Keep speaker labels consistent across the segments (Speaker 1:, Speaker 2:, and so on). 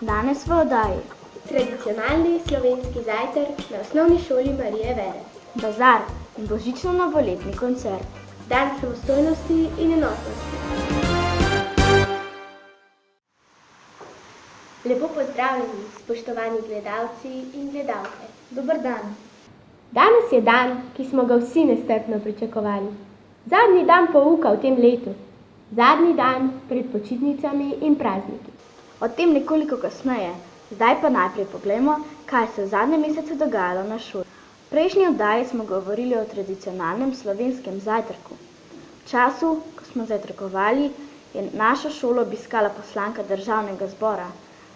Speaker 1: Danes v oddaji
Speaker 2: Tradicionalni slovenski zajtrk na osnovni šoli Marije Vere.
Speaker 1: bazar in božično-novoletni koncert.
Speaker 2: Dan samostojnosti in enotnosti. Lepo pozdravljeni, spoštovani gledalci in gledalke.
Speaker 1: Dober dan.
Speaker 2: Danes je dan, ki smo ga vsi nestrpno pričakovali. Zadnji dan pouka v tem letu. Zadnji dan pred počitnicami in prazniki.
Speaker 1: O tem nekoliko kasneje. Zdaj pa najprej poglejmo, kaj se v zadnjem mesecu dogajalo na šoli. V prejšnji oddaji smo govorili o tradicionalnem slovenskem zajtrku. V času, ko smo zajtrkovali, je našo šolo obiskala poslanka Državnega zbora,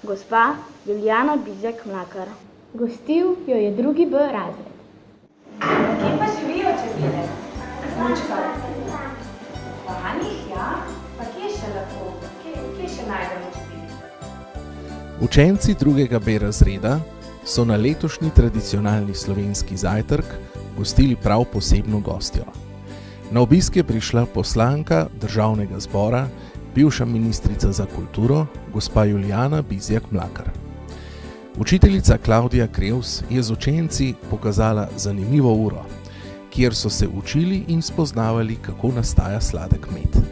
Speaker 1: gospa Julijana Bizjak Mlakar.
Speaker 2: Gostil jo je 2. B razred.
Speaker 3: Kje pa živijo čebele? Mučka. V Anjih, ja? Pa kje še lahko? Kje še najdemo čebele?
Speaker 4: Učenci 2. B razreda so na letošnji tradicionalni slovenski zajtrk gostili prav posebno gostjo. Na obisk je prišla poslanka Državnega zbora, bivša ministrica za kulturo, gospa Julijana Bizjak Mlakar. Učiteljica Klavdija Krevs je z učenci pokazala zanimivo uro, kjer so se učili in spoznavali, kako nastaja sladek med.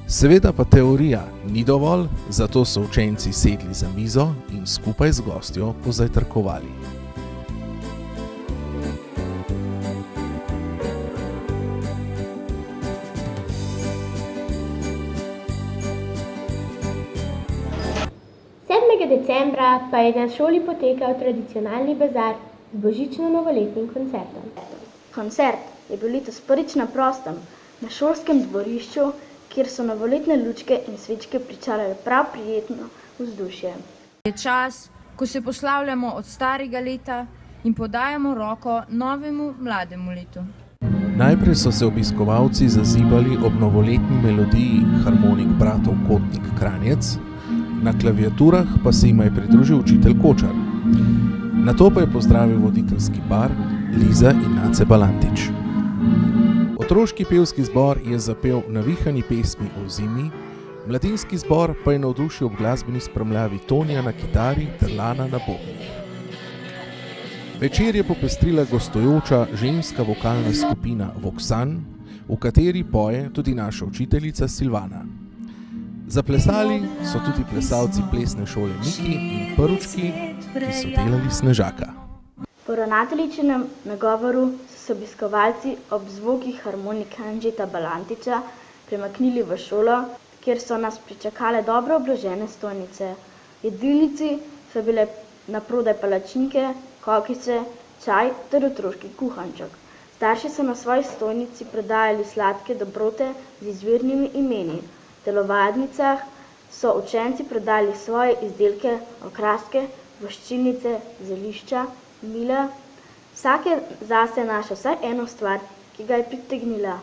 Speaker 4: Seveda pa teorija ni dovolj, zato so učenci sedli za mizo in skupaj z gostjo pozajtrkovali.
Speaker 2: Decembra pa je na šoli potekal tradicionalni bazar z božično-novoletnim koncertom.
Speaker 1: Koncert je bil letos prvič na prostem, na šolskem dvorišču, kjer so novoletne lučke in svečke pričarale prav prijetno vzdušje.
Speaker 5: Je čas, ko se poslavljamo od starega leta in podajamo roko novemu mlademu letu.
Speaker 4: Najprej so se obiskovalci zazibali ob novoletni melodiji harmonik bratov Kotnik Kranjec, na klaviaturah pa se jima je pridružil učitelj Kočar. Nato pa je pozdravil voditeljski par Liza in Nace Balantič. Otroški pevski zbor je zapel navihani pesmi o zimi, mladinski zbor pa je navdušil ob glasbeni spremljavi Tonija na kitari ter Lana na bobnih. Večer je popestrila gostujoča ženska vokalna skupina Voksan, v kateri poje tudi naša učiteljica Silvana. Zaplesali so tudi plesalci plesne šole Miki in Prvučki, ki so delali Snežaka.
Speaker 1: Po ravnateljičinem nagovoru so se obiskovalci ob zvokih harmonike Anžeta Balantiča premaknili v šolo, kjer so nas pričakale dobro obložene stojnice. V jedilnici so bile naprodaj palačinke, kokice, čaj ter otroški kuhanček. Starši so na svoji stojnici prodajali sladke dobrote z izvirnimi imeni. V telovadnicah so učenci prodali svoje izdelke, okraske, voščilnice, zelišča, mila. Vsak je zase našel vsaj eno stvar, ki ga je pritegnila.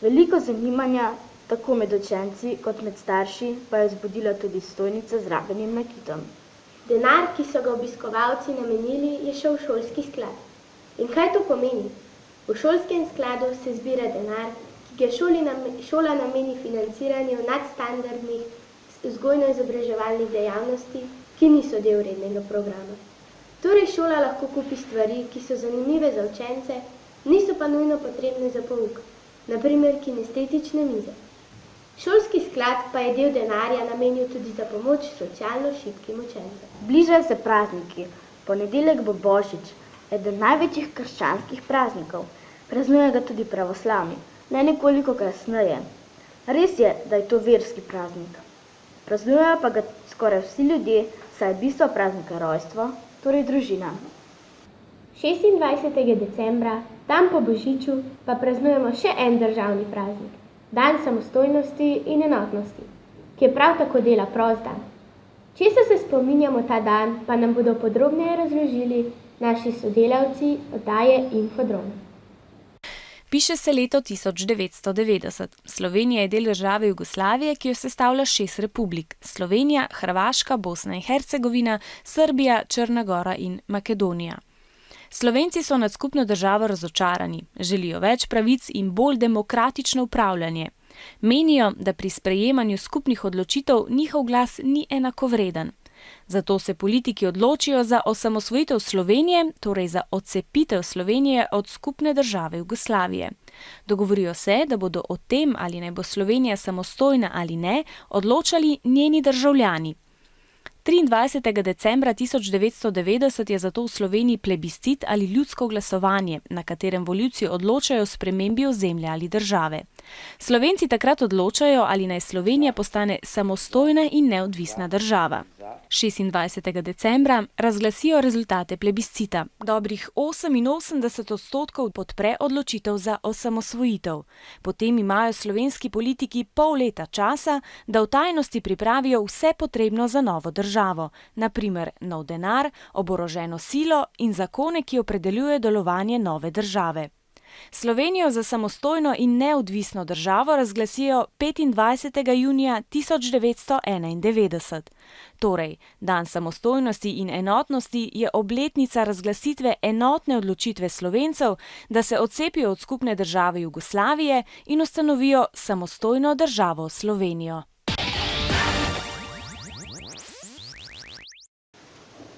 Speaker 1: Veliko zanimanja tako med učenci kot med starši pa je vzbudila tudi stojnica z rabljenim nakitom.
Speaker 2: Denar, ki so ga obiskovalci namenili, je šel v šolski sklad. In kaj to pomeni? V šolskem skladu se zbira denar, ki ga šola nameni financiranju nadstandardnih vzgojno-izobraževalnih dejavnosti, ki niso del rednega programa. Torej šola lahko kupi stvari, ki so zanimive za učence, niso pa nujno potrebne za pouk, naprimer kinestetične mize. Šolski sklad pa je del denarja namenil tudi za pomoč socialno šibkim učencem.
Speaker 1: Bližajo se prazniki. Ponedeljek bo Božič, eden največjih krščanskih praznikov. Praznuje ga tudi pravoslavni, le nekoliko kasneje. Res je, da je to verski praznik. Praznujejo pa ga skoraj vsi ljudje, saj je bistvo praznika rojstvo, torej družina.
Speaker 2: 26. decembra, dan po Božiču, pa praznujemo še en državni praznik, dan samostojnosti in enotnosti, ki je prav tako dela prost dan. Česa se spominjamo ta dan, pa nam bodo podrobneje razložili naši sodelavci oddaje Infodrom.
Speaker 6: Piše se leto 1990. Slovenija je del države Jugoslavije, ki jo sestavlja 6 republik: Slovenija, Hrvaška, Bosna in Hercegovina, Srbija, Črna gora in Makedonija. Slovenci so nad skupno državo razočarani, želijo več pravic in bolj demokratično upravljanje. Menijo, da pri sprejemanju skupnih odločitev njihov glas ni enakovreden. Zato se politiki odločijo za osamosvojitev Slovenije, torej za odcepitev Slovenije od skupne države Jugoslavije. Dogovorijo se, da bodo o tem, ali naj bo Slovenija samostojna ali ne, odločali njeni državljani. 23. decembra 1990 je zato v Sloveniji plebiscit ali ljudsko glasovanje, na katerem volivci odločajo o spremembi ozemlja ali države. Slovenci takrat odločajo, ali naj Slovenija postane samostojna in neodvisna država. 26. decembra razglasijo rezultate plebiscita. Dobrih 88% podpre odločitev za osamosvojitev. Potem imajo slovenski politiki pol leta časa, da v tajnosti pripravijo vse potrebno za novo državo, na primer nov denar, oboroženo silo in zakone, ki opredeljujejo delovanje nove države. Slovenijo za samostojno in neodvisno državo razglasijo 25. junija 1991. Torej, dan samostojnosti in enotnosti je obletnica razglasitve enotne odločitve Slovencev, da se odcepijo od skupne države Jugoslavije in ustanovijo samostojno državo Slovenijo.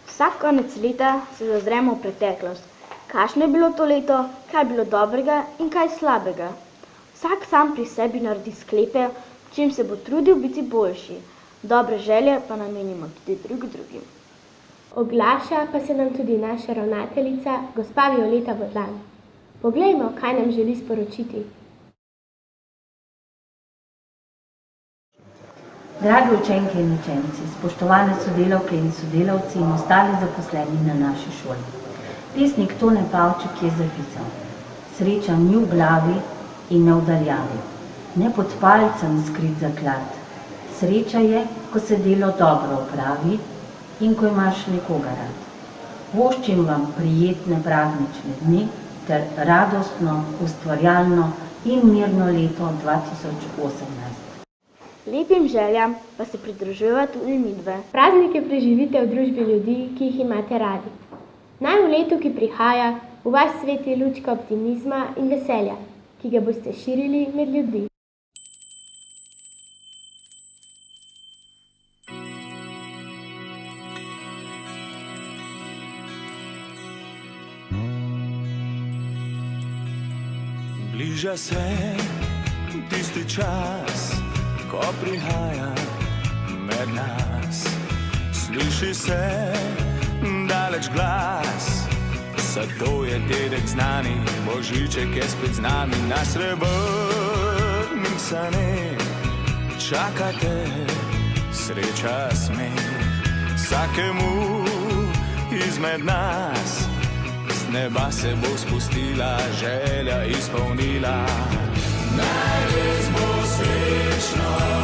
Speaker 1: Vsak konec leta se zazremo v preteklost. Kakšno je bilo to leto, kaj je bilo dobrega in kaj slabega. Vsak sam pri sebi naredi sklepe, v čem se bo trudil biti boljši. Dobre želje pa namenimo tudi drugim.
Speaker 2: Oglaša pa se nam tudi naša ravnateljica, gospa Violeta Vodlan. Poglejmo, kaj nam želi sporočiti.
Speaker 7: Dragi učenke in učenci, spoštovane sodelavke in sodelavci in ostali zaposleni na naši šoli. Pesnik Tone Pavček je zapisal: sreča ni v glavi in ne v daljavi, ne pod palcem skrit zaklad. Sreča je, ko se delo dobro opravi in ko imaš nekoga rad. Voščim vam prijetne praznične dni ter radostno, ustvarjalno in mirno leto 2018.
Speaker 1: Lepim željam pa se pridružujeva tudi midve.
Speaker 2: Praznike preživite v družbi ljudi, ki jih imate radi. Naj v letu, ki prihaja, v vas sveti lučka optimizma in veselja, ki ga boste širili med ljudmi.
Speaker 8: Bliža se tisti čas, ko prihaja med nas. Sliši se daleč glas, zato je dedek znani, Božiček je spet z nami. Na srebrnih saneh čakate sreča, smeh. Vsakemu izmed nas z neba se bo spustila, želja izpolnila. Naj res bo srečno.